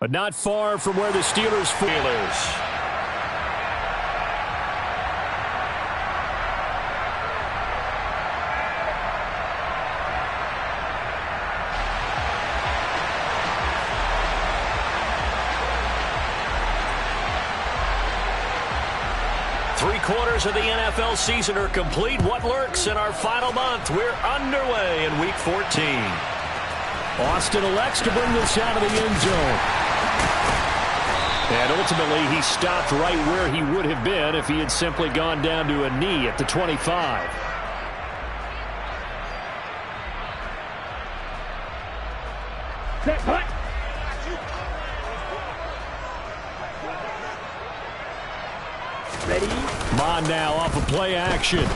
But not far from where the Steelers feelers. Three-quarters of the NFL season are complete. What lurks in our final month? We're underway in Week 14. Austin elects to bring this out of the end zone. And ultimately, he stopped right where he would have been if he had simply gone down to a knee at the 25. Set, hut. Ready? Mon now off of play action.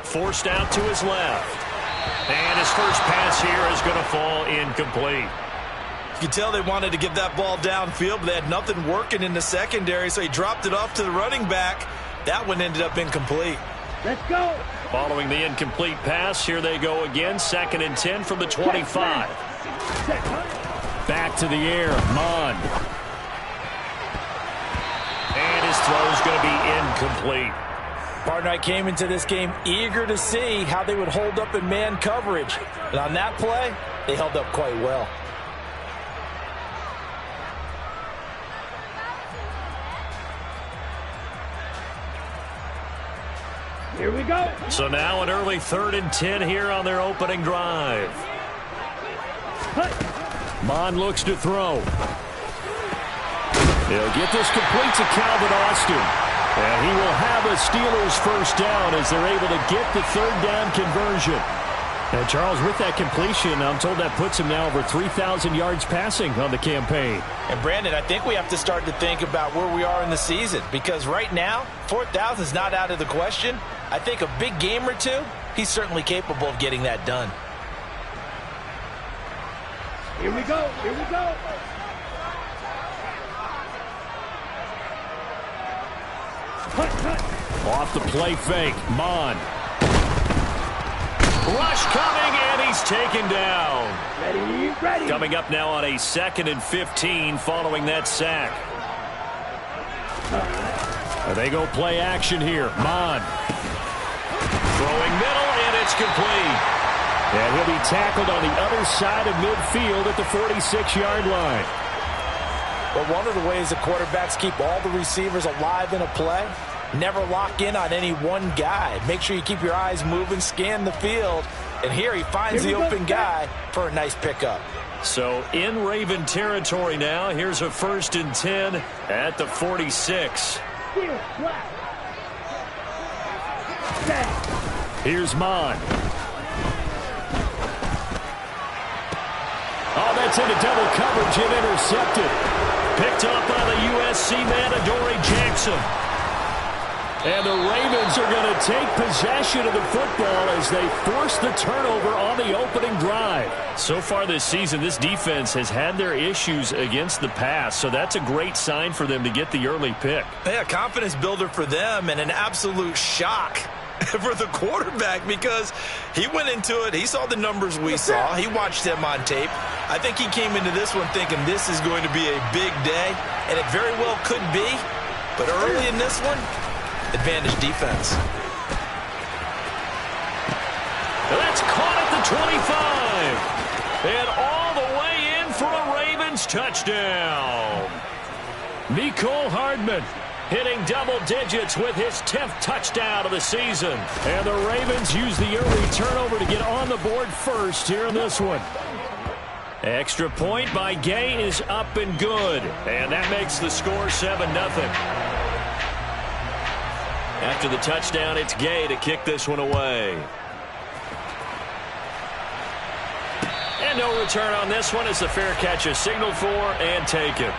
Forced out to his left. And his first pass here is going to fall incomplete. You can tell they wanted to get that ball downfield, but they had nothing working in the secondary, so he dropped it off to the running back. That one ended up incomplete. Let's go. Following the incomplete pass, here they go again. 2nd and 10 from the 25. Back to the air, Mon. And his throw is going to be incomplete. Partner, I came into this game eager to see how they would hold up in man coverage. And on that play, they held up quite well. Here we go. So now an early 3rd and 10 here on their opening drive. Mon looks to throw. He'll get this complete to Calvin Austin. And he will have a Steelers first down as they're able to get the 3rd down conversion. And Charles, with that completion, I'm told that puts him now over 3,000 yards passing on the campaign. And Brandon, I think we have to start to think about where we are in the season, because right now, 4,000 is not out of the question. I think a big game or two, he's certainly capable of getting that done. Here we go. Here we go. Off the play fake, Mon. Rush coming, and he's taken down. Ready, ready. Coming up now on a 2nd and 15 following that sack. They go play action here. Mon. Throwing middle, and it's complete. And he'll be tackled on the other side of midfield at the 46-yard line. But one of the ways the quarterbacks keep all the receivers alive in a play, never lock in on any one guy. Make sure you keep your eyes moving, scan the field. And here he finds the open guy for a nice pickup. So in Raven territory now. Here's a 1st and 10 at the 46. Here's Mon. Oh, that's into double coverage and intercepted. Picked up by the USC man, Adoree Jackson. And the Ravens are going to take possession of the football as they force the turnover on the opening drive. So far this season, this defense has had their issues against the pass, so that's a great sign for them to get the early pick. Yeah, confidence builder for them and an absolute shock for the quarterback, because he went into it, he saw the numbers we saw, he watched them on tape. I think he came into this one thinking this is going to be a big day, and it very well could be, but early in this one, advantage defense. That's caught at the 25, and all the way in for a Ravens touchdown. Mecole Hardman hitting double digits with his 10th touchdown of the season. And the Ravens use the early turnover to get on the board first here in this one. Extra point by Gay is up and good. And that makes the score 7-0. After the touchdown, it's Gay to kick this one away. And no return on this one as the fair catch is signaled for and taken.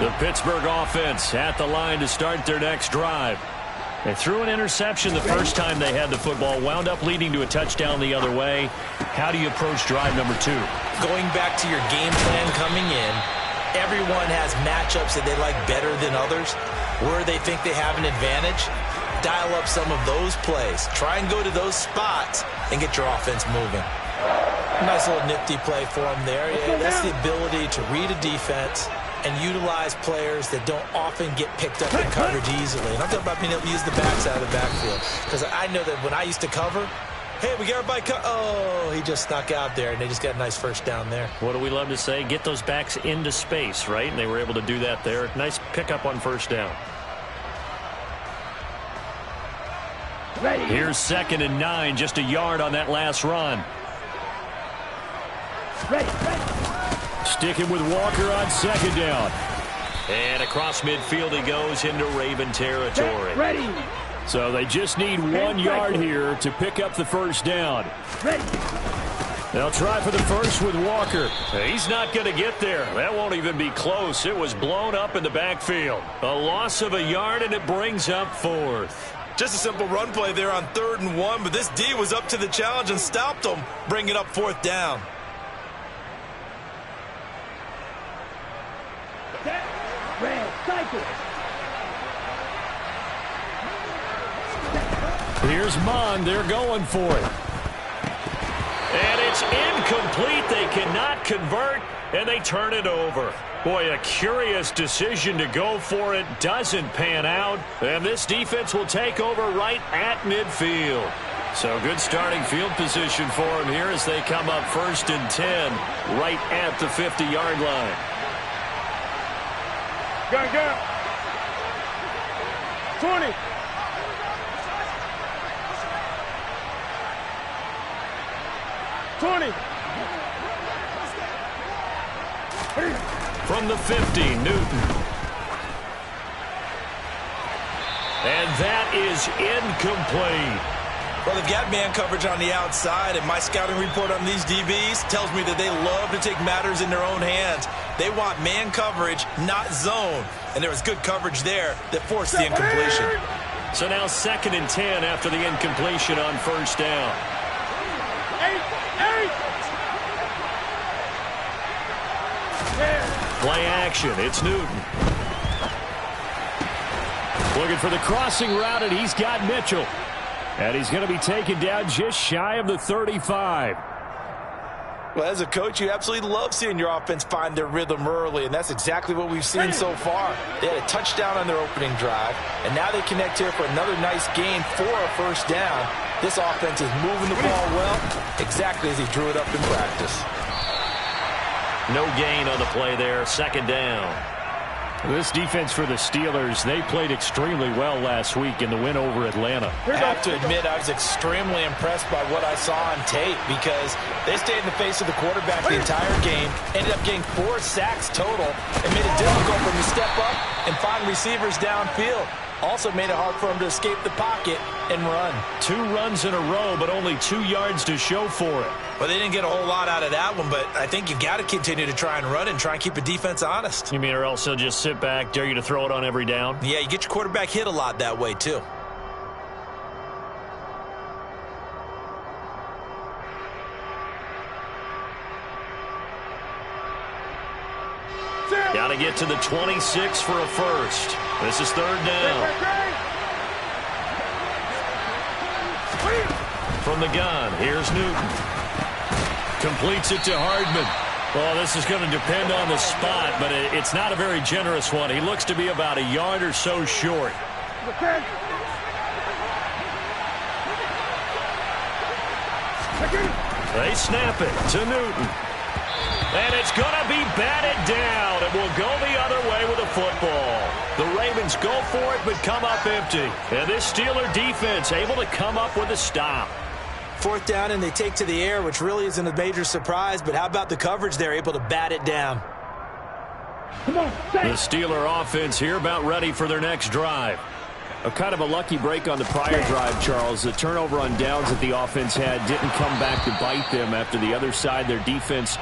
The Pittsburgh offense at the line to start their next drive. They threw an interception the first time they had the football, wound up leading to a touchdown the other way. How do you approach drive number 2? Going back to your game plan coming in, everyone has matchups that they like better than others, where they think they have an advantage. Dial up some of those plays. Try and go to those spots and get your offense moving. Nice little nifty play for him there. Yeah, that's the ability to read a defense and utilize players that don't often get picked up and covered easily. And I'm talking about being able to use the backs out of the backfield. Because I know that when I used to cover, hey, we got everybody oh, he just snuck out there, and they just got a nice first down there. What do we love to say? Get those backs into space, right? And they were able to do that there. Nice pickup on first down. Ready. Here's 2nd and 9, just a yard on that last run. Ready. Sticking with Walker on 2nd down. And across midfield he goes into Raven territory. Ready. So they just need 1 yard here to pick up the first down. Ready. They'll try for the first with Walker. He's not going to get there. That won't even be close. It was blown up in the backfield. A loss of a yard, and it brings up 4th. Just a simple run play there on 3rd and 1, but this D was up to the challenge and stopped them, bringing up 4th down. Red cycle. Here's Mon. They're going for it. And it's incomplete. They cannot convert, and they turn it over. Boy, a curious decision to go for it. Doesn't pan out, and this defense will take over right at midfield. So good starting field position for them here as they come up 1st and 10 right at the 50-yard line. Go. 20. From the 50, Newton. And that is incomplete. Well, they've got man coverage on the outside, and my scouting report on these DBs tells me that they love to take matters in their own hands. They want man coverage, not zone. And there was good coverage there that forced the incompletion. So now 2nd and 10 after the incompletion on first down. 8. Play action. It's Newton. Looking for the crossing route, and he's got Mitchell. And he's going to be taken down just shy of the 35. Well, as a coach, you absolutely love seeing your offense find their rhythm early, and that's exactly what we've seen so far. They had a touchdown on their opening drive, and now they connect here for another nice gain for a first down. This offense is moving the ball well, exactly as he drew it up in practice. No gain on the play there, 2nd down. This defense for the Steelers, they played extremely well last week in the win over Atlanta. I have to admit, I was extremely impressed by what I saw on tape because they stayed in the face of the quarterback the entire game, ended up getting 4 sacks total, and made it difficult for him to step up and find receivers downfield. Also made it hard for him to escape the pocket and run. 2 runs in a row, but only 2 yards to show for it. Well, they didn't get a whole lot out of that one, but I think you've got to continue to try and run and try and keep the defense honest. You mean or else they'll just sit back, dare you to throw it on every down? Yeah, you get your quarterback hit a lot that way, too. Got to get to the 26 for a first. This is 3rd down. From the gun, here's Newton. Completes it to Hardman. Well, this is going to depend on the spot, but it's not a very generous one. He looks to be about a yard or so short. They snap it to Newton. And it's going to be batted down. It will go the other way with a football. The Ravens go for it, but come up empty. And this Steeler defense able to come up with a stop. 4th down, and they take to the air, which really isn't a major surprise. But how about the coverage there, able to bat it down? The Steeler offense here about ready for their next drive. A kind of a lucky break on the prior drive, Charles. The turnover on downs that the offense had didn't come back to bite them after the other side. Their defense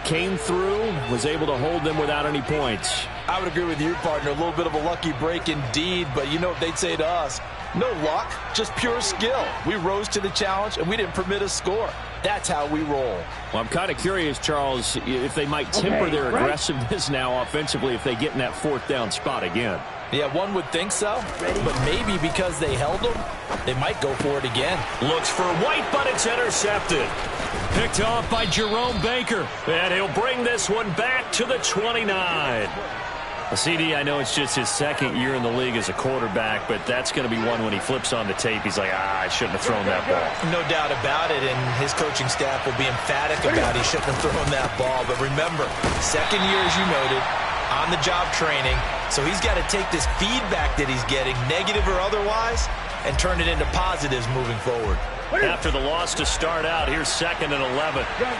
came through, was able to hold them without any points. I would agree with you, partner. A little bit of a lucky break indeed, but you know what they'd say to us. No luck, just pure skill. We rose to the challenge, and we didn't permit a score. That's how we roll. Well, I'm kind of curious, Charles, if they might temper their aggressiveness now offensively if they get in that fourth down spot again. Yeah, one would think so, but maybe because they held them, they might go for it again. Looks for White, but it's intercepted. Picked off by Jerome Baker, and he'll bring this one back to the 29. CD, I know it's just his second year in the league as a quarterback, but that's going to be one when he flips on the tape. He's like, I shouldn't have thrown that ball. No doubt about it, and his coaching staff will be emphatic about he shouldn't have thrown that ball. But remember, second year, as you noted, on-the-job training, so he's got to take this feedback that he's getting, negative or otherwise, and turn it into positives moving forward. After the loss to start out, here's 2nd and 11. Gun.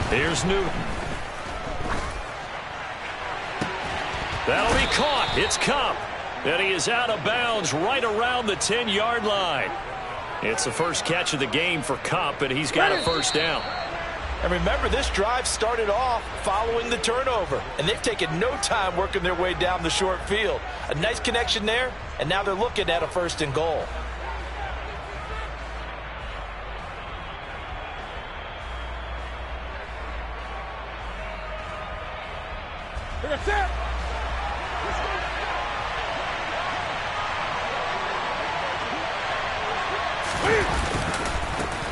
Here's Newton. That'll be caught. It's Cup. And he is out of bounds right around the 10-yard line. It's the first catch of the game for Cup, and he's got a first down. And remember, this drive started off following the turnover, and they've taken no time working their way down the short field. A nice connection there, and now they're looking at a 1st and goal.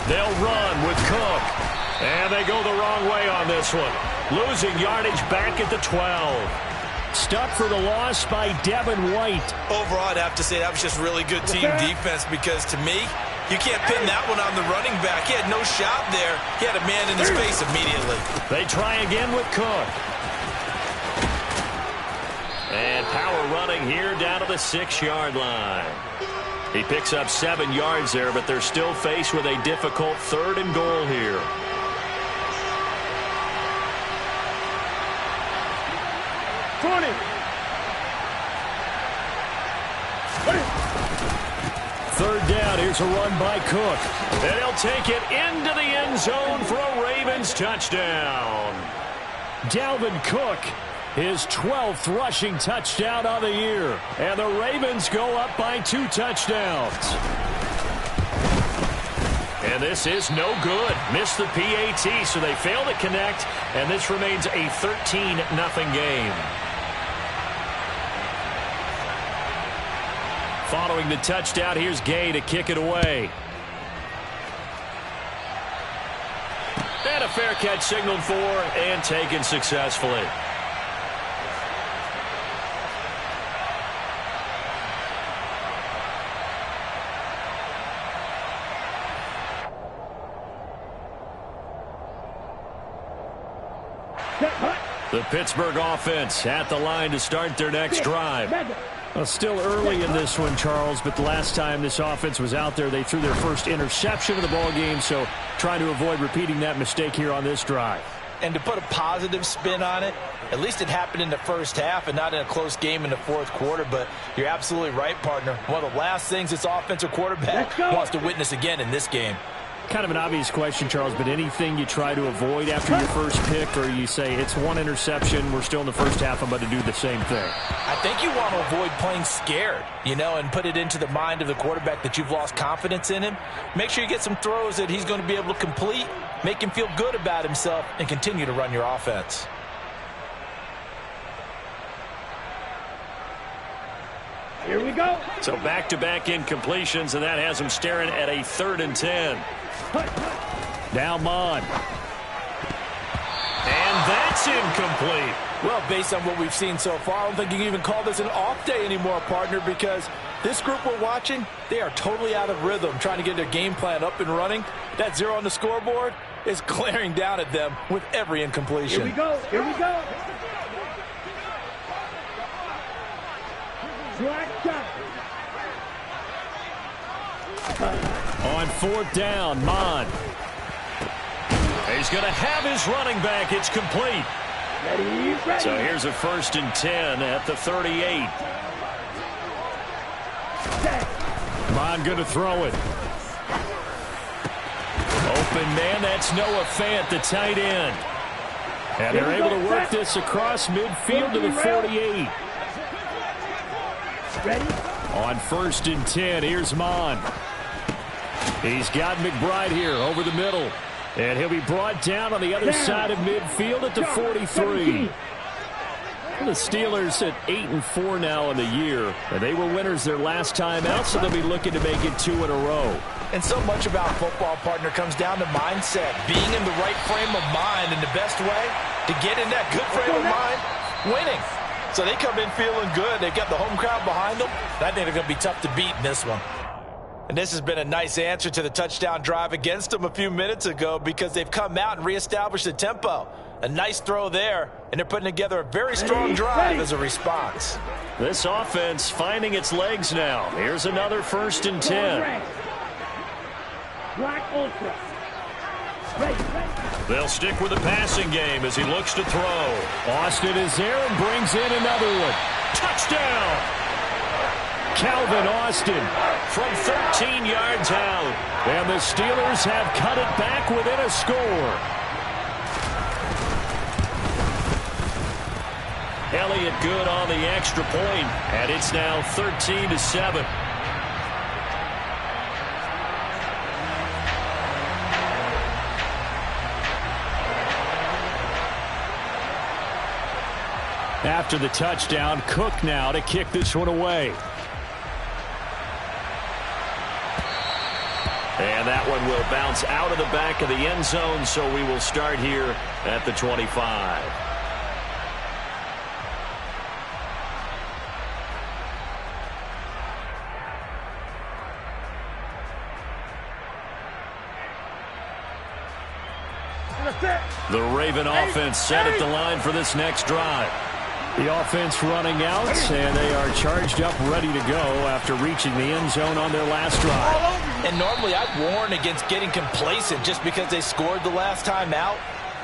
They'll run with Cook. And they go the wrong way on this one. Losing yardage back at the 12. Stuck for the loss by Devin White. Overall, I'd have to say that was just really good team defense because, to me, you can't pin that one on the running back. He had no shot there. He had a man in his face immediately. They try again with Cook. And power running here down to the 6-yard line. He picks up 7 yards there, but they're still faced with a difficult 3rd and goal here. Third down, here's a run by Cook. And he'll take it into the end zone for a Ravens touchdown. Dalvin Cook, his 12th rushing touchdown of the year. And the Ravens go up by 2 touchdowns. And this is no good. Missed the PAT, so they fail to connect. And this remains a 13-0 game. Following the touchdown, here's Gay to kick it away. And a fair catch signaled for and taken successfully. The Pittsburgh offense at the line to start their next drive. Well, still early in this one, Charles, but the last time this offense was out there, they threw their first interception of the ball game, so trying to avoid repeating that mistake here on this drive. And to put a positive spin on it, at least it happened in the first half and not in a close game in the fourth quarter, but you're absolutely right, partner. One of the last things this offensive quarterback wants to witness again in this game. Kind of an obvious question, Charles, but anything you try to avoid after your first pick, or you say it's one interception, we're still in the first half, I'm about to do the same thing? I think you want to avoid playing scared, and put it into the mind of the quarterback that you've lost confidence in him. Make sure you get some throws that he's going to be able to complete, make him feel good about himself, and continue to run your offense. Here we go. So back-to-back incompletions, and that has him staring at a 3rd and 10. Now Mon. And that's incomplete. Well, based on what we've seen so far, I don't think you can even call this an off day anymore, partner, because this group we're watching, they are totally out of rhythm, trying to get their game plan up and running. That 0 on the scoreboard is glaring down at them with every incompletion. Here we go. Here we go. On 4th down, Mon. He's going to have his running back. It's complete. Ready. So here's a 1st and 10 at the 38. Mon going to throw it. Open man, that's Noah Fant, the tight end. And they're able to work this across midfield to the 48. Ready? On 1st and 10, here's Mon. He's got McBride here over the middle. And he'll be brought down on the other side of midfield at the 43. The Steelers at 8-4 now in the year. And they were winners their last time out, so they'll be looking to make it 2 in a row. And so much about football, partner, comes down to mindset. Being in the right frame of mind, and the best way to get in that good frame of mind, winning. So they come in feeling good. They've got the home crowd behind them. I think they're going to be tough to beat in this one. And this has been a nice answer to the touchdown drive against them a few minutes ago, because they've come out and reestablished the tempo. A nice throw there, and they're putting together a very strong drive as a response. This offense finding its legs now. Here's another 1st and 10. Black Ultra. Ready. They'll stick with the passing game as he looks to throw. Austin is there and brings in another one. Touchdown! Calvin Austin from 13 yards out. And the Steelers have cut it back within a score. Elliott good on the extra point, and it's now 13-7. After the touchdown, Cook now to kick this one away. And that one will bounce out of the back of the end zone, so we will start here at the 25. The Raven offense set at the line for this next drive. The offense running out, and they are charged up, ready to go after reaching the end zone on their last drive. And normally I'd warn against getting complacent just because they scored the last time out.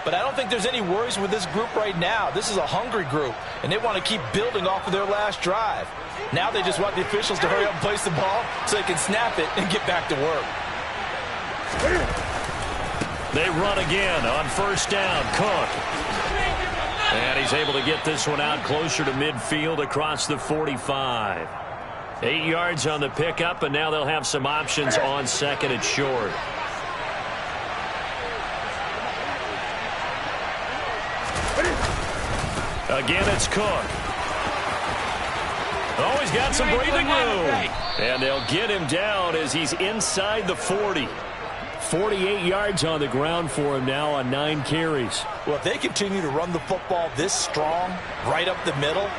But I don't think there's any worries with this group right now. This is a hungry group, and they want to keep building off of their last drive. Now they just want the officials to hurry up and place the ball so they can snap it and get back to work. They run again on 1st down. Cook. And he's able to get this one out closer to midfield across the 45. 8 yards on the pickup, and now they'll have some options on 2nd and short. Again, it's Cook. Oh, he's got some breathing room. And they'll get him down as he's inside the 40. 48 yards on the ground for him now on 9 carries. Well, if they continue to run the football this strong, right up the middle,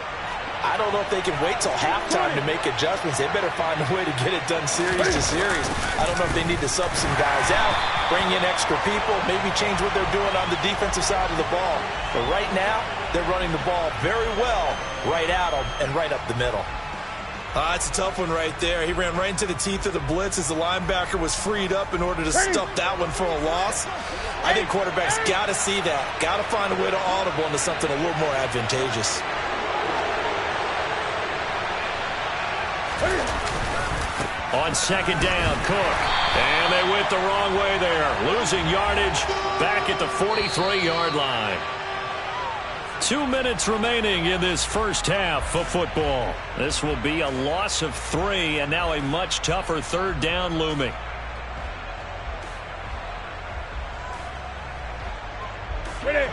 I don't know if they can wait till halftime to make adjustments. They better find a way to get it done series to series. I don't know if they need to sub some guys out, bring in extra people, maybe change what they're doing on the defensive side of the ball. But right now, they're running the ball very well right at them and right up the middle. It's a tough one right there. He ran right into the teeth of the blitz as the linebacker was freed up in order to stuff that one for a loss. I think quarterbacks got to see that. Got to find a way to audible into something a little more advantageous. On 2nd down, Cook. And they went the wrong way there. Losing yardage back at the 43-yard line. 2 minutes remaining in this first half of football. This will be a loss of 3, and now a much tougher 3rd down looming. Ready.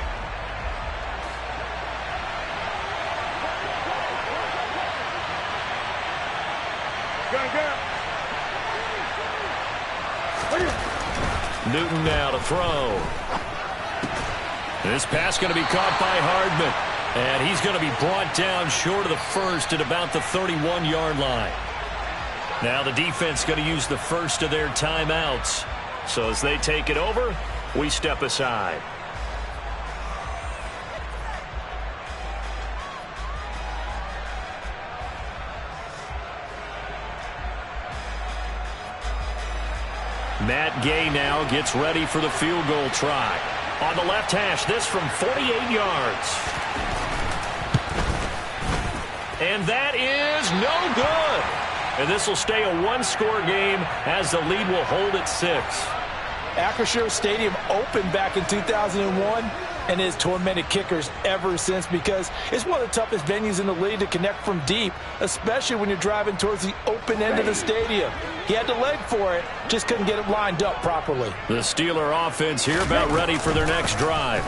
Newton now to throw. This pass going to be caught by Hardman. And he's going to be brought down short of the 1st at about the 31-yard line. Now the defense going to use the first of their timeouts. So as they take it over, we step aside. Matt Gay now gets ready for the field goal try. On the left hash, this from 48 yards. And that is no good. And this will stay a one-score game as the lead will hold at 6. Acrisure Stadium opened back in 2001 and has tormented kickers ever since because it's one of the toughest venues in the league to connect from deep, especially when you're driving towards the open end of the stadium. He had the leg for it, just couldn't get it lined up properly. The Steeler offense here about ready for their next drive.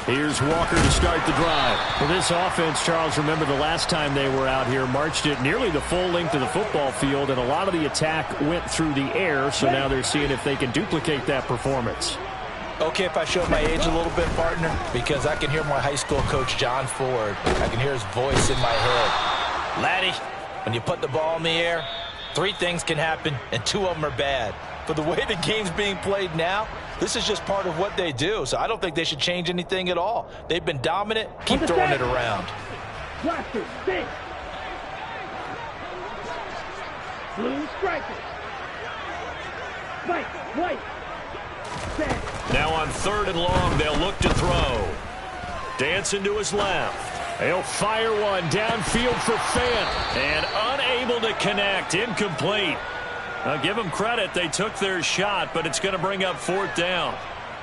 Here's Walker to start the drive. Well, this offense, Charles, remember the last time they were out here, marched it nearly the full length of the football field, and a lot of the attack went through the air, so now they're seeing if they can duplicate that performance. Okay, if I show my age a little bit, partner, because I can hear my high school coach, John Ford. I can hear his voice in my head. Laddie, when you put the ball in the air, 3 things can happen, and 2 of them are bad. But the way the game's being played now, this is just part of what they do. So I don't think they should change anything at all. They've been dominant. Keep throwing it around. Blaster, stick. Blue striker. White. Set. Now on 3rd and long, they'll look to throw. Dancing to his left. He'll fire one downfield for Fant. And unable to connect. Incomplete. I'll give them credit. They took their shot, but it's going to bring up 4th down.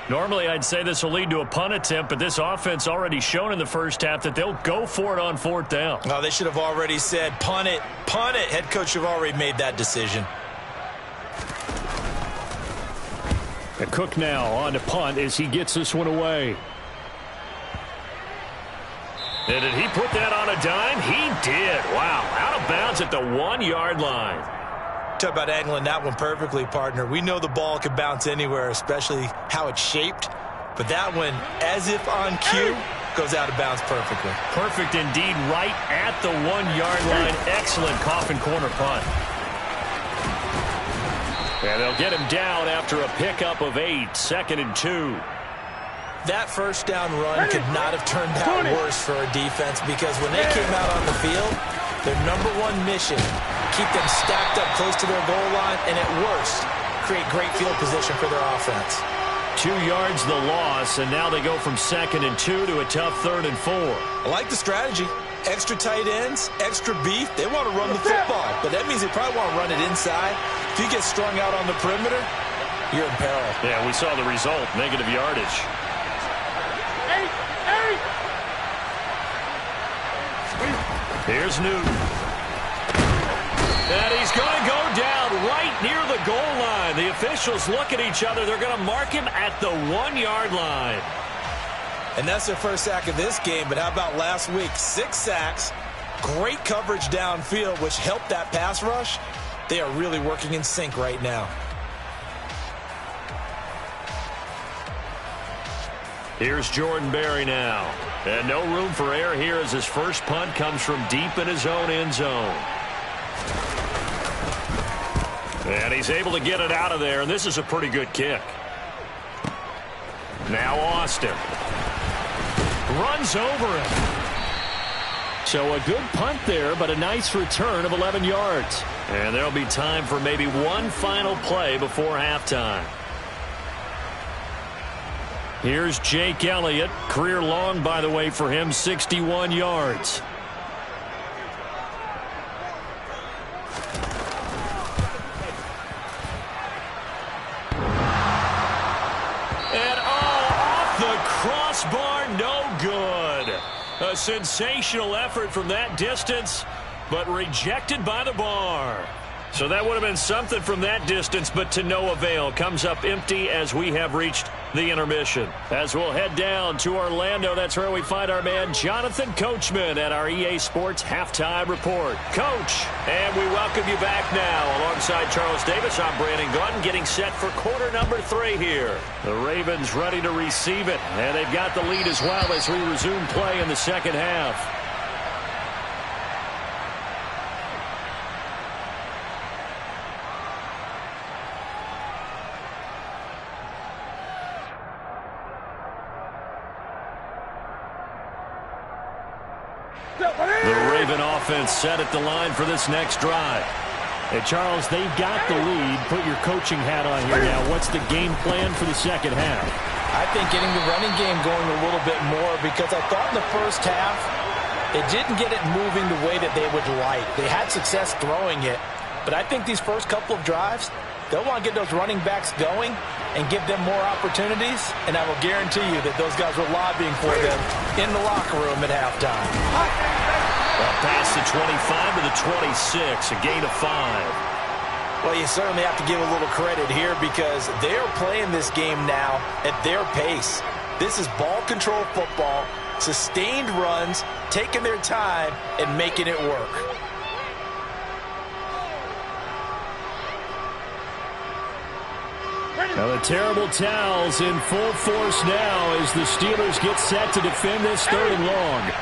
Normally, I'd say this will lead to a punt attempt, but this offense already shown in the first half that they'll go for it on 4th down. Oh, they should have already said, punt it, punt it. Head coach have already made that decision. And Cook now on to punt as he gets this one away. And did he put that on a dime? He did. Wow, out of bounds at the 1-yard line. Talk about angling that one perfectly, partner. We know the ball can bounce anywhere, especially how it's shaped. But that one, as if on cue, goes out of bounds perfectly. Perfect indeed, right at the 1-yard line. Excellent coffin corner punt. And they'll get him down after a pickup of 8, 2nd and 2. That first down run could not have turned out worse for a defense because when they came out on the field, their #1 mission, keep them stacked up close to their goal line, and at worst, create great field position for their offense. 2 yards the loss, and now they go from 2nd and 2 to a tough 3rd and 4. I like the strategy. Extra tight ends, extra beef. They want to run the football, but that means they probably want to run it inside. If you get strung out on the perimeter, you're in peril. Yeah, we saw the result, negative yardage. Here's Newton. And he's going to go down right near the goal line. The officials look at each other. They're going to mark him at the 1-yard line. And that's their first sack of this game, but how about last week? 6 sacks, great coverage downfield, which helped that pass rush. They are really working in sync right now. Here's Jordan Berry now. And no room for error here as his first punt comes from deep in his own end zone. And he's able to get it out of there, and this is a pretty good kick. Now Austin. Runs over him. So a good punt there, but a nice return of 11 yards. And there'll be time for maybe one final play before halftime. Here's Jake Elliott. Career long, by the way, for him, 61 yards. And off the crossbar, no good. A sensational effort from that distance, but rejected by the bar. So that would have been something from that distance, but to no avail. Comes up empty as we have reached the intermission. As we'll head down to Orlando, that's where we find our man Jonathan Coachman at our EA Sports Halftime Report. Coach, and we welcome you back now. Alongside Charles Davis, I'm Brandon Gaudin, getting set for quarter number 3 here. The Ravens ready to receive it, and they've got the lead as well as we resume play in the second half. The Raven offense set at the line for this next drive. Hey, Charles, they've got the lead. Put your coaching hat on here now. What's the game plan for the second half? I think getting the running game going a little bit more because I thought in the first half it didn't get it moving the way that they would like. They had success throwing it, but I think these first couple of drives, they'll want to get those running backs going and give them more opportunities, and I will guarantee you that those guys were lobbying for them in the locker room at halftime. Well, past the 25 to the 26, a gain of 5. Well, you certainly have to give a little credit here because they are playing this game now at their pace. This is ball control football, sustained runs, taking their time, and making it work. Now the terrible towels in full force now as the Steelers get set to defend this 3rd and long.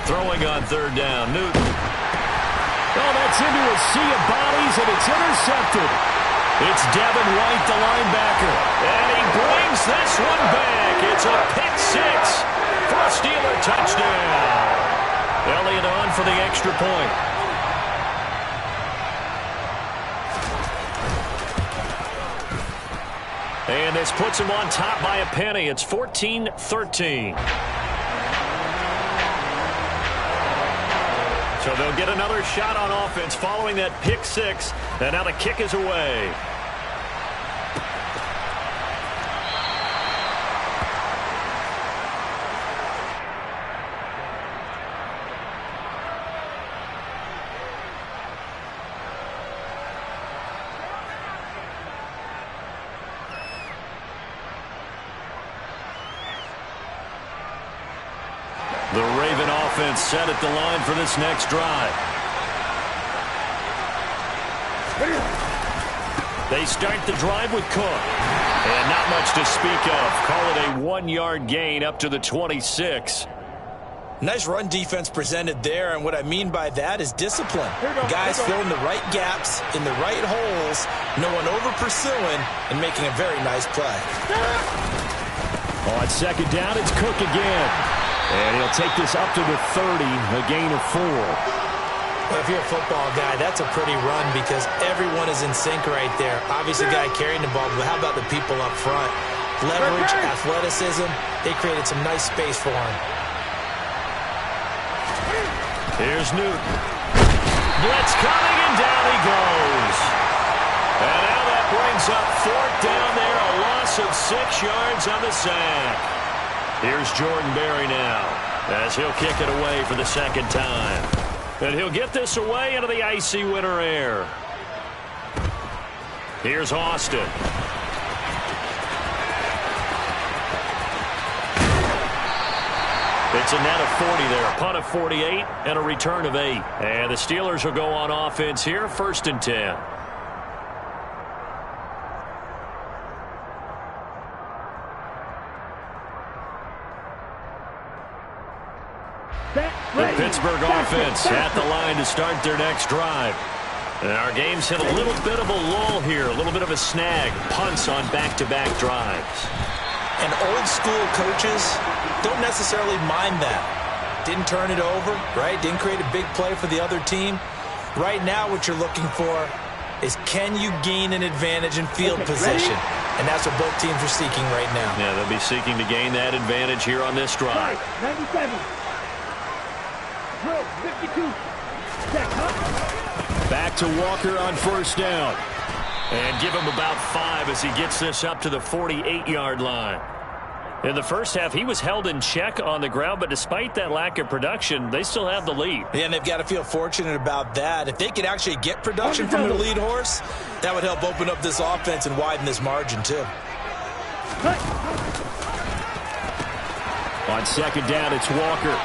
Throwing on 3rd down, Newton. Oh, that's into a sea of bodies, and it's intercepted. It's Devin White, the linebacker, and he brings this one back. It's a pick 6 for a Steeler touchdown. Elliott on for the extra point. And this puts him on top by a penny. It's 14-13. So they'll get another shot on offense following that pick 6, and now the kick is away. The Raven offense set at the line for this next drive. They start the drive with Cook. And not much to speak of. Call it a 1-yard gain up to the 26. Nice run defense presented there, and what I mean by that is discipline. Guys filling the right gaps in the right holes, no one over-pursuing, and making a very nice play. On 2nd down, it's Cook again. And he'll take this up to the 30, a gain of 4. Well, if you're a football guy, that's a pretty run because everyone is in sync right there. Obviously, the guy carrying the ball, but how about the people up front? Leverage, athleticism, they created some nice space for him. Here's Newton. Blitz coming, and down he goes. And now that brings up 4th down there, a loss of 6 yards on the sack. Here's Jordan Berry now as he'll kick it away for the 2nd time. And he'll get this away into the icy winter air. Here's Austin. It's a net of 40 there, a punt of 48, and a return of 8. And the Steelers will go on offense here, 1st and 10. The Pittsburgh offense at the line to start their next drive. And our game's hit a little bit of a lull here, a little bit of a snag. Punts on back-to-back drives. And old-school coaches don't necessarily mind that. Didn't turn it over, right? Didn't create a big play for the other team. Right now what you're looking for is can you gain an advantage in field position? And that's what both teams are seeking right now. Yeah, they'll be seeking to gain that advantage here on this drive. 97. 52. Back to Walker on 1st down. And give him about 5 as he gets this up to the 48-yard line. In the first half, he was held in check on the ground, but despite that lack of production, they still have the lead. Yeah, and they've got to feel fortunate about that. If they could actually get production from their lead horse, that would help open up this offense and widen this margin, too. On 2nd down, it's Walker.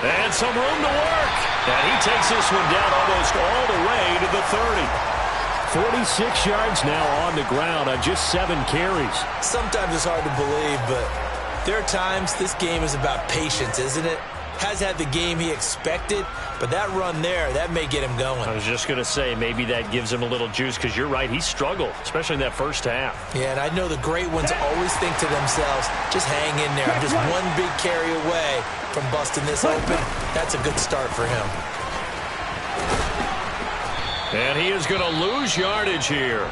And some room to work. And he takes this one down almost all the way to the 30. 46 yards now on the ground on just 7 carries. Sometimes it's hard to believe, but there are times this game is about patience, isn't it? Has had the game he expected, but that run there, that may get him going. I was just going to say, maybe that gives him a little juice because you're right, he struggled, especially in that first half. Yeah, and I know the great ones always think to themselves, just hang in there. I'm just one big carry away from busting this open. That's a good start for him. And he is going to lose yardage here.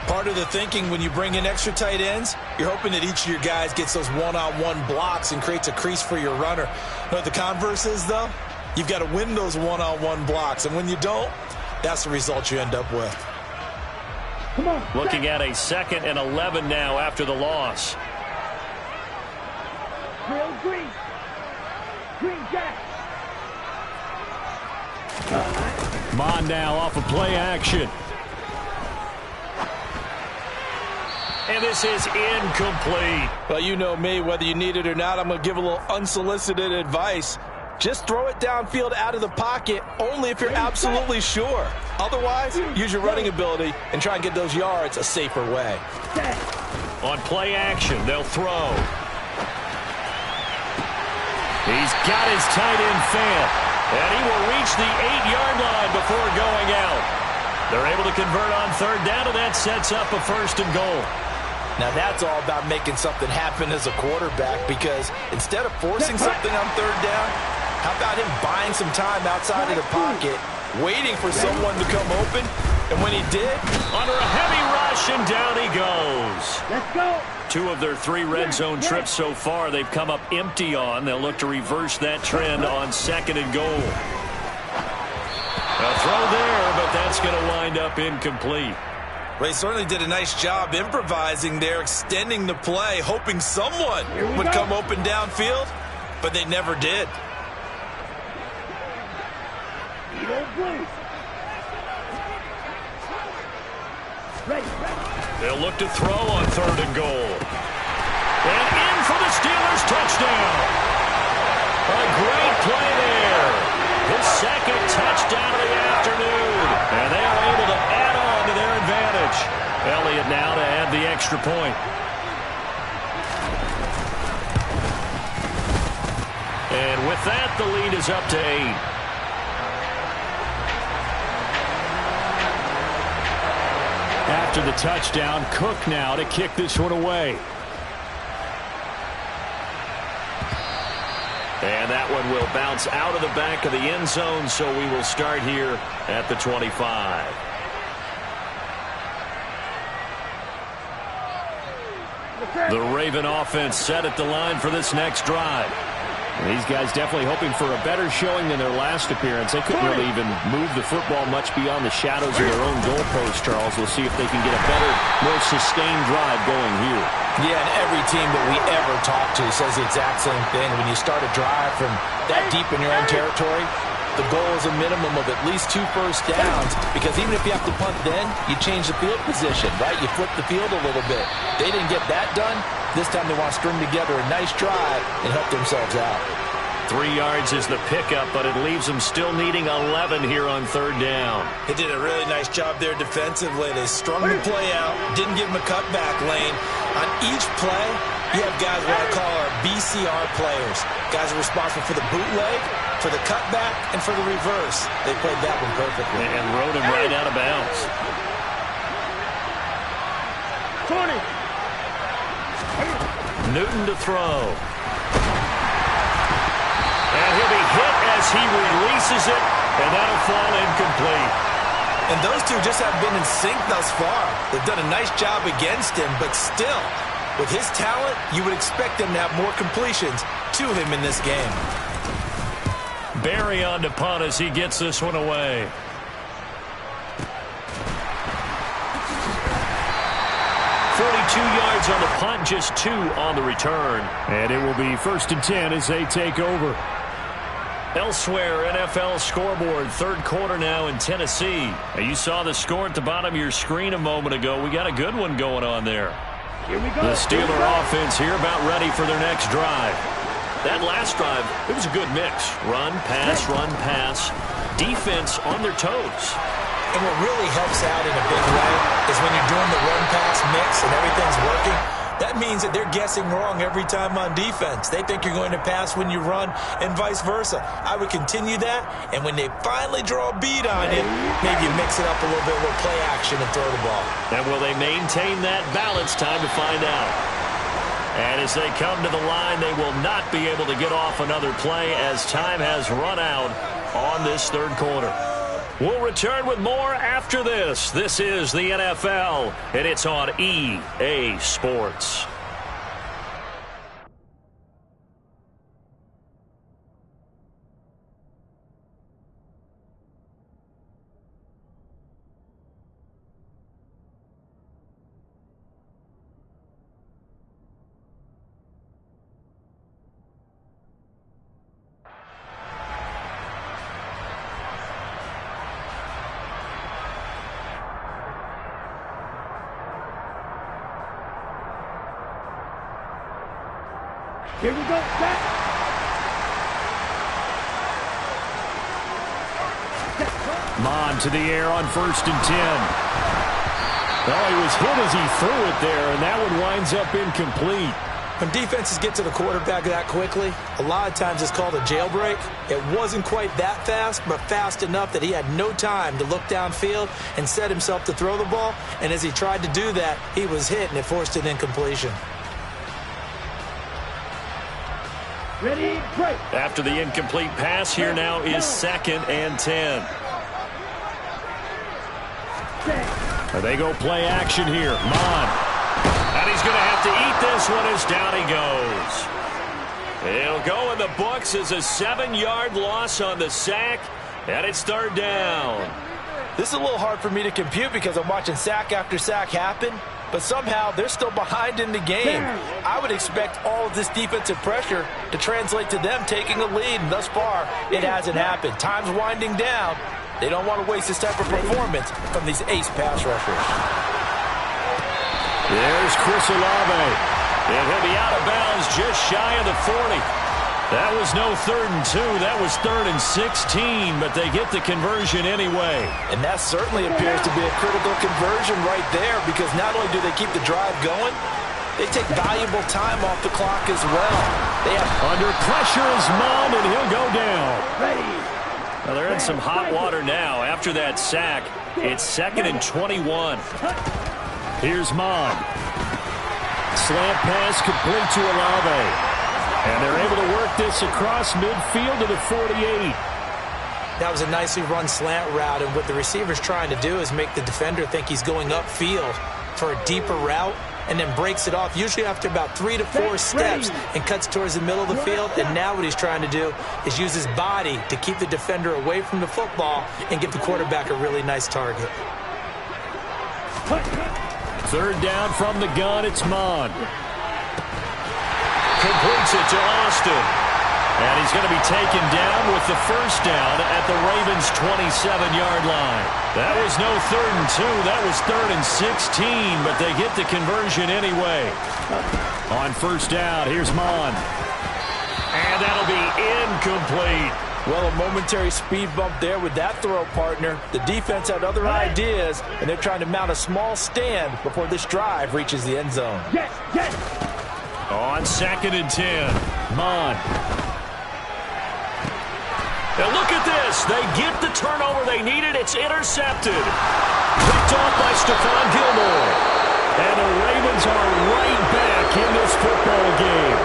Part of the thinking when you bring in extra tight ends, you're hoping that each of your guys gets those one-on-one blocks and creates a crease for your runner. You know what the converse is, though? You've got to win those one-on-one blocks, and when you don't, that's the result you end up with. Come on. Looking at a 2nd and 11 now after the loss. Real green. Green jack. Mon now off of play action. And this is incomplete. Well, you know me, whether you need it or not, I'm going to give a little unsolicited advice. Just throw it downfield out of the pocket only if you're absolutely sure. Otherwise, use your running ability and try and get those yards a safer way. On play action, they'll throw. He's got his tight end fan, and he will reach the 8-yard line before going out. They're able to convert on 3rd down, and that sets up a 1st and goal. Now, that's all about making something happen as a quarterback, because instead of forcing something on 3rd down, how about him buying some time outside of the pocket, waiting for someone to come open, and when he did, under a heavy rush, and down he goes. Let's go. 2 of their 3 red zone trips so far they've come up empty on. They'll look to reverse that trend on 2nd and goal. A throw there, but that's going to wind up incomplete. Well, he certainly did a nice job improvising there, extending the play, hoping someone would come open downfield, but they never did. They'll look to throw on 3rd and goal. And in for the Steelers touchdown. A great play there. His 2nd touchdown of the afternoon. And they are able to add on to their advantage. Elliott now to add the extra point. And with that, the lead is up to 8. After the touchdown, Cook now to kick this one away. And that one will bounce out of the back of the end zone, so we will start here at the 25. The Raven offense set at the line for this next drive. And these guys definitely hoping for a better showing than their last appearance. They couldn't really even move the football much beyond the shadows of their own goalpost, Charles. We'll see if they can get a better, more sustained drive going here. Yeah, and every team that we ever talk to says the exact same thing. When you start a drive from that deep in your own territory, the goal is a minimum of at least 2 first downs, because even if you have to punt then, you change the field position, right? You flip the field a little bit. They didn't get that done. This time they want to string together a nice drive and help themselves out. 3 yards is the pickup, but it leaves them still needing 11 here on 3rd down. They did a really nice job there defensively. They strung the play out, didn't give them a cutback lane. On each play, you have guys what I call our BCR players. Guys are responsible for the bootleg, for the cutback, and for the reverse. They played that one perfectly. And rode him right out of bounds. 20. Newton to throw. And he'll be hit as he releases it, and that'll fall incomplete. And those two just have been in sync thus far. They've done a nice job against him, but still, with his talent, you would expect them to have more completions to him in this game. Barry on to punt as he gets this one away. Yards on the punt, just 2 on the return. And it will be 1st and 10 as they take over. Elsewhere, NFL scoreboard, 3rd quarter now in Tennessee. You saw the score at the bottom of your screen a moment ago. We got a good one going on there. Here we go. The Steeler offense here about ready for their next drive. That last drive, it was a good mix. Run, pass, defense on their toes. And what really helps out in a big way is when you're doing the run-pass mix and everything's working, that means that they're guessing wrong every time on defense. They think you're going to pass when you run and vice versa. I would continue that, and when they finally draw a bead on you, maybe you mix it up a little bit with play action and throw the ball. And will they maintain that balance? Time to find out. And as they come to the line, they will not be able to get off another play as time has run out on this 3rd quarter. We'll return with more after this. This is the NFL, and it's on EA Sports. Here we go, set. Mon to the air on 1st and 10. Well, he was hit as he threw it there, and that one winds up incomplete. When defenses get to the quarterback that quickly, a lot of times it's called a jailbreak. It wasn't quite that fast, but fast enough that he had no time to look downfield and set himself to throw the ball. And as he tried to do that, he was hit, and it forced an incompletion. Ready, break. After the incomplete pass, here now is 2nd and 10. They go play action here. Mon. And he's going to have to eat this one as down he goes. It'll go in the books as a 7-yard loss on the sack, and it's 3rd down. This is a little hard for me to compute because I'm watching sack after sack happen, but somehow they're still behind in the game. I would expect all of this defensive pressure to translate to them taking a lead, and thus far, it hasn't happened. Time's winding down. They don't want to waste this type of performance from these ace pass rushers. There's Chris Olave. And he'll be out of bounds just shy of the 40. That was no 3rd and 2. That was 3rd and 16, but they get the conversion anyway. And that certainly appears to be a critical conversion right there, because not only do they keep the drive going, they take valuable time off the clock as well. They have under pressure is Mon, and he'll go down. Ready. Well, they're in some hot water now. After that sack, it's 2nd and 21. Here's Mon. Slant pass complete to Olave. And they're able to work this across midfield to the 48. That was a nicely run slant route, and what the receiver's trying to do is make the defender think he's going upfield for a deeper route, and then breaks it off, usually after about 3 to 4 steps, and cuts towards the middle of the field. And now what he's trying to do is use his body to keep the defender away from the football and give the quarterback a really nice target. 3rd down from the gun, it's Mon. Completes it to Austin. And he's going to be taken down with the 1st down at the Ravens' 27-yard line. That was no 3rd and 2. That was 3rd and 16, but they get the conversion anyway. On 1st down, here's Mon. And that'll be incomplete. Well, a momentary speed bump there with that throw, partner. The defense had other ideas, and they're trying to mount a small stand before this drive reaches the end zone. Yes, yes. On 2nd and 10, Mon. Now look at this. They get the turnover they needed. It's intercepted. Picked off by Stephon Gilmore. And the Ravens are right back in this football game.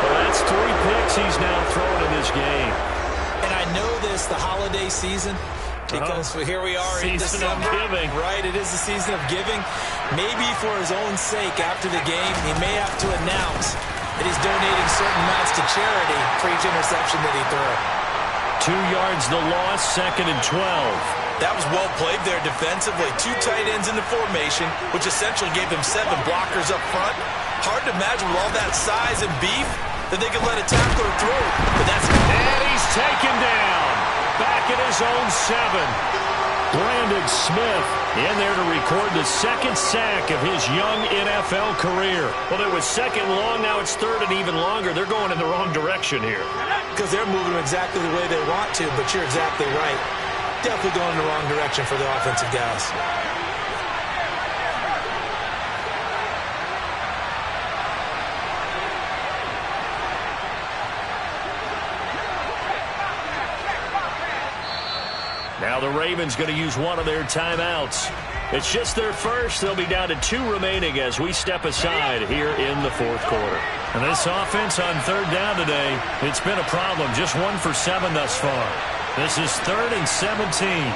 Well, that's 3 picks he's now thrown in this game. And I know this, the holiday season, because here we are in December. Season of giving. Right, it is the season of giving. Maybe for his own sake after the game, he may have to announce that he's donating certain amounts to charity for each interception that he threw. 2 yards the loss, 2nd and 12. That was well played there defensively. 2 tight ends in the formation, which essentially gave them 7 blockers up front. Hard to imagine with all that size and beef that they could let a tackler through. But that's... And he's taken down. Back at his own 7. Brandon Smith in there to record the 2nd sack of his young NFL career. Well, it was 2nd long, now it's 3rd and even longer. They're going in the wrong direction here. Because they're moving exactly the way they want to, but you're exactly right. Definitely going in the wrong direction for the offensive guys. Now the Ravens going to use one of their timeouts. It's just their first. They'll be down to 2 remaining as we step aside here in the 4th quarter. And this offense on 3rd down today, it's been a problem. Just 1 for 7 thus far. This is 3rd and 17.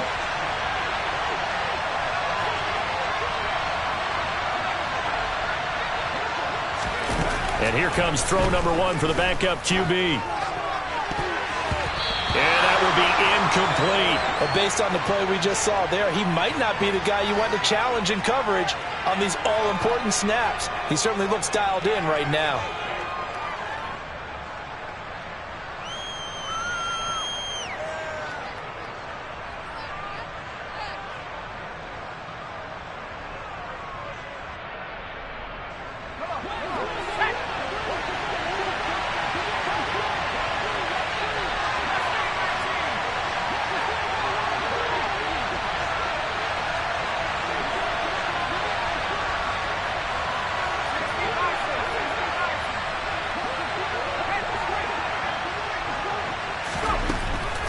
And here comes throw number 1 for the backup QB. And that will be incomplete. But based on the play we just saw there, he might not be the guy you want to challenge in coverage on these all-important snaps. He certainly looks dialed in right now.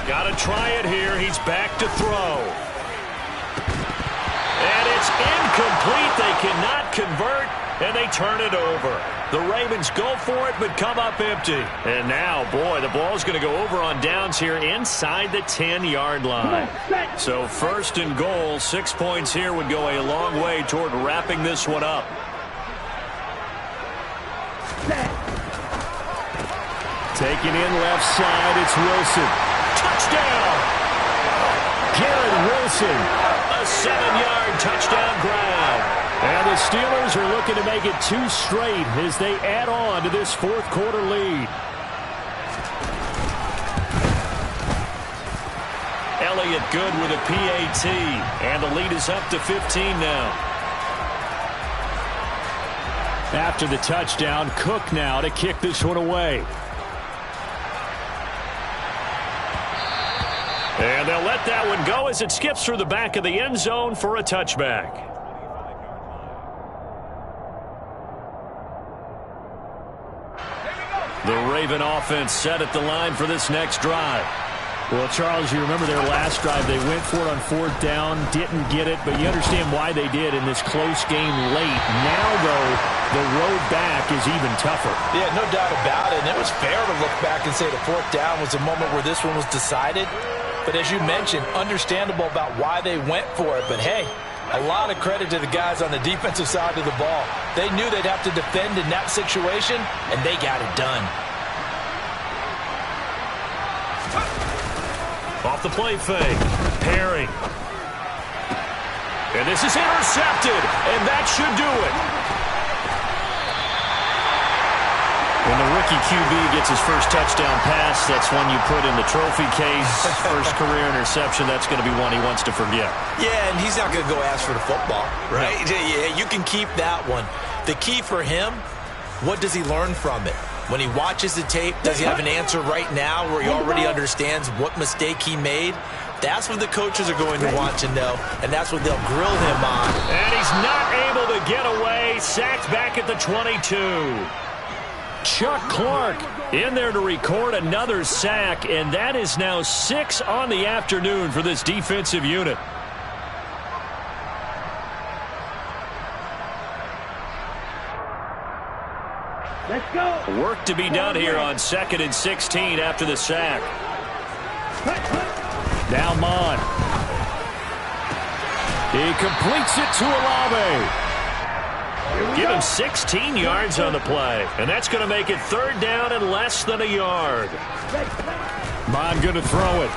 Got to try it here. He's back to throw. And it's incomplete. They cannot convert, and they turn it over. The Ravens go for it, but come up empty. And now, boy, the ball's going to go over on downs here inside the 10-yard line. So 1st and goal, 6 points here would go a long way toward wrapping this one up. Taking in left side, it's Wilson. Touchdown! Garrett Wilson, a 7-yard touchdown grab. And the Steelers are looking to make it 2 straight as they add on to this 4th quarter lead. Elliott good with a PAT, and the lead is up to 15 now. After the touchdown, Cook now to kick this one away. And they'll let that one go as it skips through the back of the end zone for a touchback. The Raven offense set at the line for this next drive. Well, Charles, you remember their last drive. They went for it on 4th down, didn't get it, but you understand why they did in this close game late. Now, though, the road back is even tougher. Yeah, no doubt about it. And it was fair to look back and say the 4th down was the moment where this one was decided. But as you mentioned, understandable about why they went for it. But, hey, a lot of credit to the guys on the defensive side of the ball. They knew they'd have to defend in that situation, and they got it done. Off the play fake. Perry. And this is intercepted, and that should do it. When the rookie QB gets his first touchdown pass, that's one you put in the trophy case. First career interception, that's going to be one he wants to forget. Yeah, and he's not going to go ask for the football, right? Yeah, you can keep that one. The key for him, what does he learn from it? When he watches the tape, does he have an answer right now where he already understands what mistake he made? That's what the coaches are going to want to know, and that's what they'll grill him on. And he's not able to get away. Sacked back at the 22. Chuck Clark in there to record another sack, and that is now 6 on the afternoon for this defensive unit. Let's go. Work to be done here on 2nd and 16 after the sack. Now Mon. He completes it to Olave. Give him 16 yards on the play. And that's going to make it 3rd down and less than a yard. Mon going to throw it.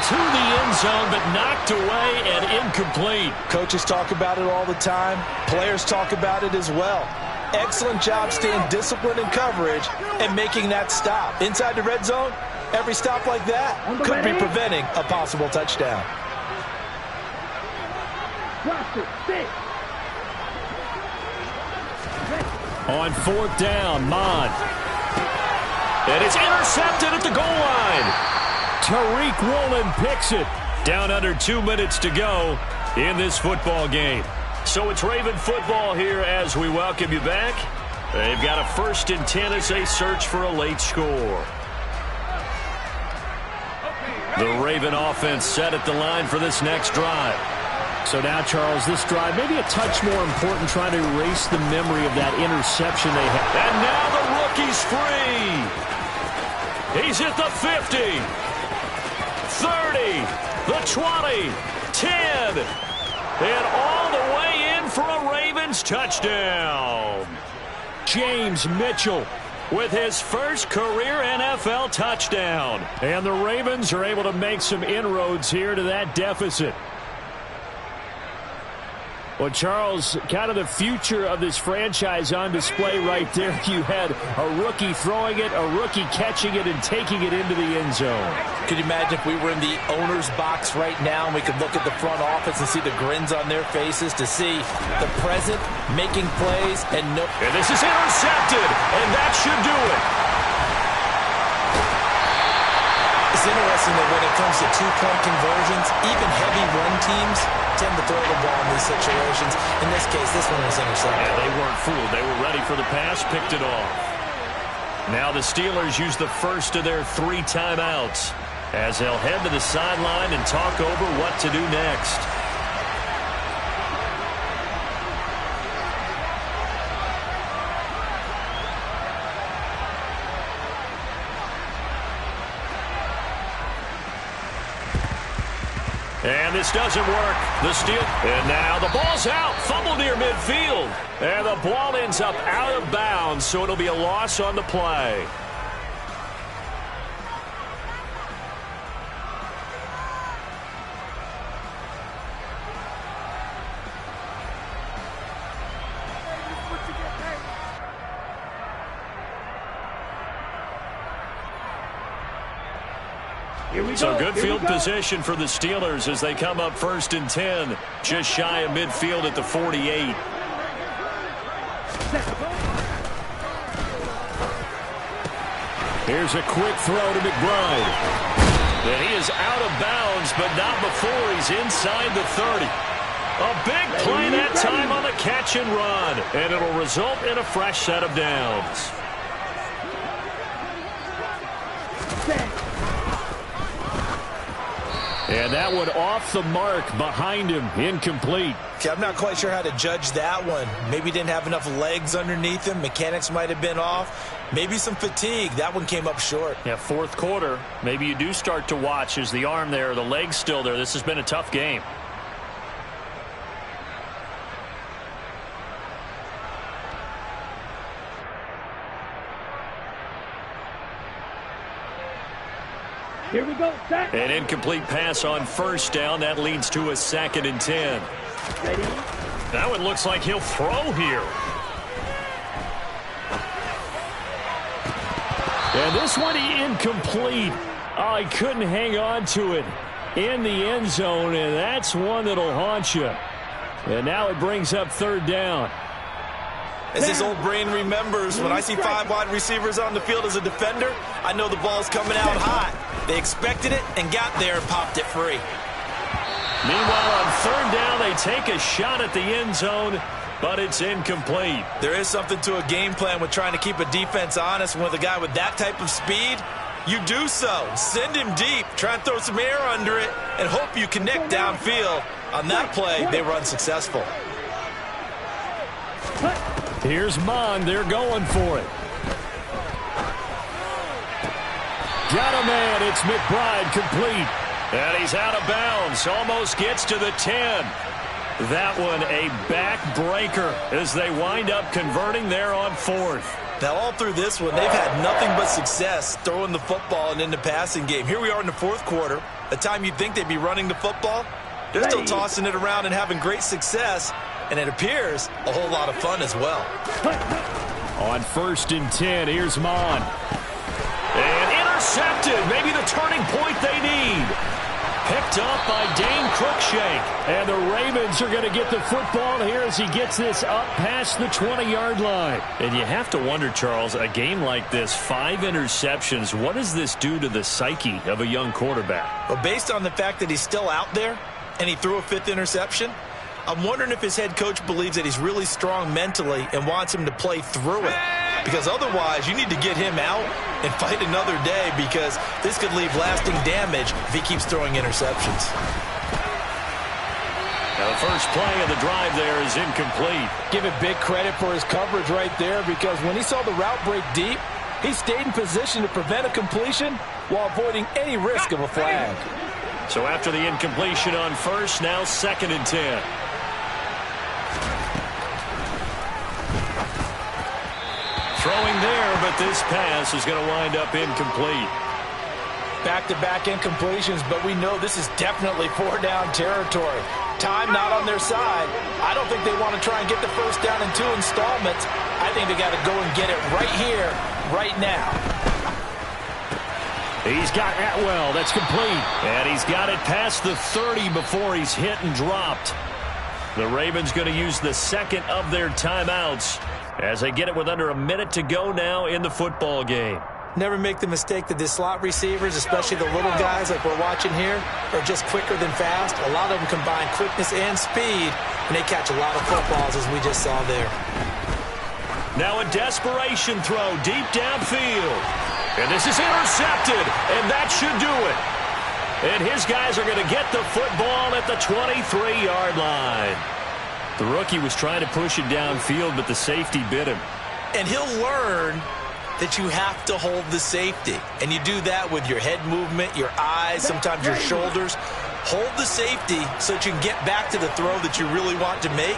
To the end zone, but knocked away and incomplete. Coaches talk about it all the time. Players talk about it as well. Excellent job staying disciplined in coverage and making that stop. Inside the red zone, every stop like that could be preventing a possible touchdown. On 4th down, Mon. And it's intercepted at the goal line. Tariq Woolen picks it. Down under 2 minutes to go in this football game. So it's Raven football here as we welcome you back. They've got a 1st and 10 as they search for a late score. The Raven offense set at the line for this next drive. So now, Charles, this drive maybe a touch more important, trying to erase the memory of that interception they had. And now the rookie's free. He's at the 50, 30, the 20, 10, and all the way in for a Ravens touchdown. James Mitchell with his first career NFL touchdown. And the Ravens are able to make some inroads here to that deficit. Well, Charles, kind of the future of this franchise on display right there. You had a rookie throwing it, a rookie catching it, and taking it into the end zone. Could you imagine if we were in the owner's box right now and we could look at the front office and see the grins on their faces to see the present making plays and no... And this is intercepted, and that should do it. It's interesting that when it comes to two-point conversions, even heavy run teams tend to throw the ball in these situations. In this case, this one was intercepted. Yeah, they weren't fooled. They were ready for the pass, picked it off. Now the Steelers use the first of their 3 timeouts as they'll head to the sideline and talk over what to do next. And this doesn't work. And now the ball's out. Fumble near midfield. And the ball ends up out of bounds, so it'll be a loss on the play. So good field position for the Steelers as they come up 1st and 10, just shy of midfield at the 48. Here's a quick throw to McBride. And he is out of bounds, but not before he's inside the 30. A big play that time on the catch and run, and it'll result in a fresh set of downs. And that one off the mark behind him, incomplete. Okay, I'm not quite sure how to judge that one. Maybe didn't have enough legs underneath him. Mechanics might have been off. Maybe some fatigue. That one came up short. Yeah, 4th quarter. Maybe you do start to watch. Is the arm there, the leg's still there? This has been a tough game. Here we go. Set. An incomplete pass on 1st down. That leads to a 2nd and 10. Ready? That one looks like he'll throw here. And this one incomplete. Oh, he couldn't hang on to it in the end zone, and that's one that'll haunt you. And now it brings up 3rd down. As his old brain remembers, when I see 5 wide receivers on the field as a defender, I know the ball's coming out hot. They expected it and got there and popped it free. Meanwhile, on 3rd down, they take a shot at the end zone, but it's incomplete. There is something to a game plan with trying to keep a defense honest. With a guy with that type of speed, you do so. Send him deep, try and throw some air under it, and hope you connect downfield. On that play, they were unsuccessful. Here's Mond. They're going for it. Got a man. It's McBride complete. And he's out of bounds. Almost gets to the 10. That one a backbreaker as they wind up converting there on 4th. Now, all through this one, they've had nothing but success throwing the football and in the passing game. Here we are in the 4th quarter, a time you'd think they'd be running the football. They're still tossing it around and having great success, and it appears a whole lot of fun as well. On 1st and 10, here's Mond. And intercepted. Maybe the turning point they need. Picked up by Dane Cruikshank. And the Ravens are going to get the football here as he gets this up past the 20-yard line. And you have to wonder, Charles, a game like this, 5 interceptions, what does this do to the psyche of a young quarterback? Well, based on the fact that he's still out there and he threw a 5th interception, I'm wondering if his head coach believes that he's really strong mentally and wants him to play through it. Because otherwise, you need to get him out and fight another day, because this could leave lasting damage if he keeps throwing interceptions. Now the first play of the drive there is incomplete. Give it big credit for his coverage right there, because when he saw the route break deep, he stayed in position to prevent a completion while avoiding any risk of a flag. So after the incompletion on 1st, now 2nd and 10. Throwing there, but this pass is going to wind up incomplete. Back-to-back incompletions, but we know this is definitely four-down territory. Time not on their side. I don't think they want to try and get the first down in 2 installments. I think they got to go and get it right here, right now. He's got Atwell. That's complete. And he's got it past the 30 before he's hit and dropped. The Ravens going to use the second of their timeouts as they get it with under a minute to go now in the football game. Never make the mistake that the slot receivers, especially the little guys like we're watching here, are just quicker than fast. A lot of them combine quickness and speed, and they catch a lot of footballs, as we just saw there. Now a desperation throw deep downfield. And this is intercepted, and that should do it. And his guys are going to get the football at the 23-yard line. The rookie was trying to push it downfield, but the safety bit him. And he'll learn that you have to hold the safety. And you do that with your head movement, your eyes, sometimes your shoulders. Hold the safety so that you can get back to the throw that you really want to make.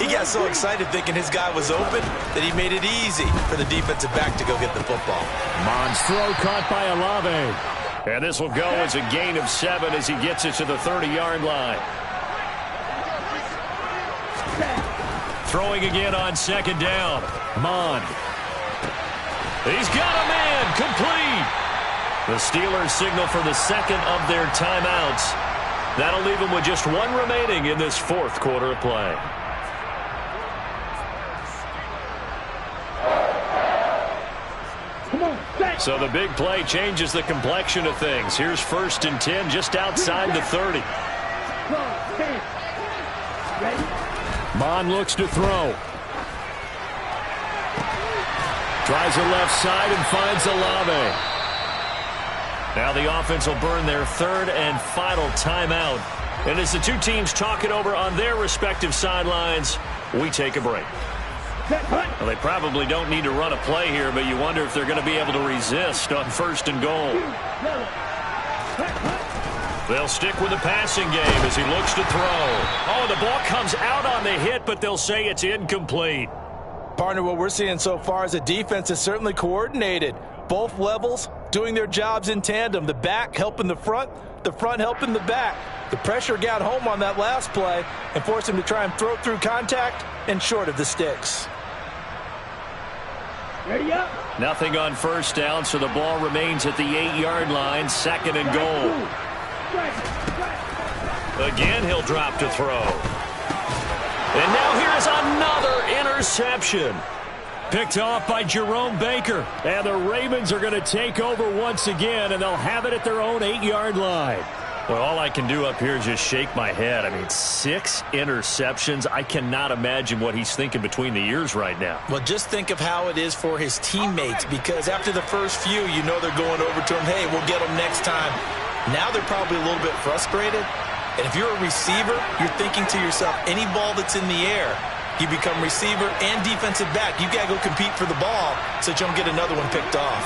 He got so excited thinking his guy was open that he made it easy for the defensive back to go get the football. Mond's throw caught by Olave. And this will go as a gain of 7 as he gets it to the 30-yard line. Throwing again on second down. Mond. He's got a man, complete. The Steelers signal for the second of their timeouts. That'll leave them with just 1 remaining in this fourth quarter of play. So the big play changes the complexion of things. Here's 1st and 10 just outside the 30. Mond looks to throw. Tries the left side and finds Olave. Now the offense will burn their 3rd and final timeout. And as the two teams talk it over on their respective sidelines, we take a break. Well, they probably don't need to run a play here, but you wonder if they're going to be able to resist on 1st and goal. They'll stick with the passing game as he looks to throw. Oh, the ball comes out on the hit, but they'll say it's incomplete. Partner, what we're seeing so far is the defense is certainly coordinated. Both levels doing their jobs in tandem. The back helping the front helping the back. The pressure got home on that last play and forced him to try and throw through contact and short of the sticks. Ready up. Nothing on 1st down, so the ball remains at the 8-yard line, 2nd and goal. Again, he'll drop to throw. And now here's another interception. Picked off by Jerome Baker. And the Ravens are going to take over once again, and they'll have it at their own 8-yard line. Well, all I can do up here is just shake my head. I mean, 6 interceptions. I cannot imagine what he's thinking between the ears right now. Well, just think of how it is for his teammates, because after the first few, you know they're going over to him, hey, we'll get them next time. Now they're probably a little bit frustrated. And if you're a receiver, you're thinking to yourself, any ball that's in the air, you become receiver and defensive back. You got to go compete for the ball so that you don't get another one picked off.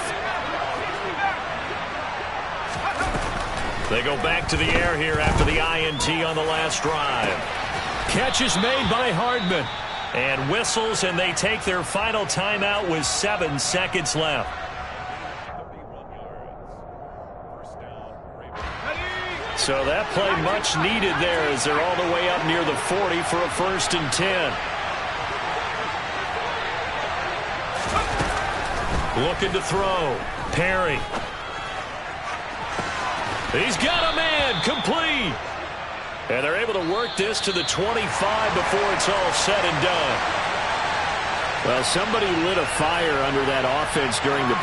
They go back to the air here after the INT on the last drive. Catch is made by Hardman. And whistles, and they take their final timeout with 7 seconds left. So that play much needed there as they're all the way up near the 40 for a 1st and 10. Looking to throw. Perry. He's got a man, complete. And they're able to work this to the 25 before it's all said and done. Well, somebody lit a fire under that offense during the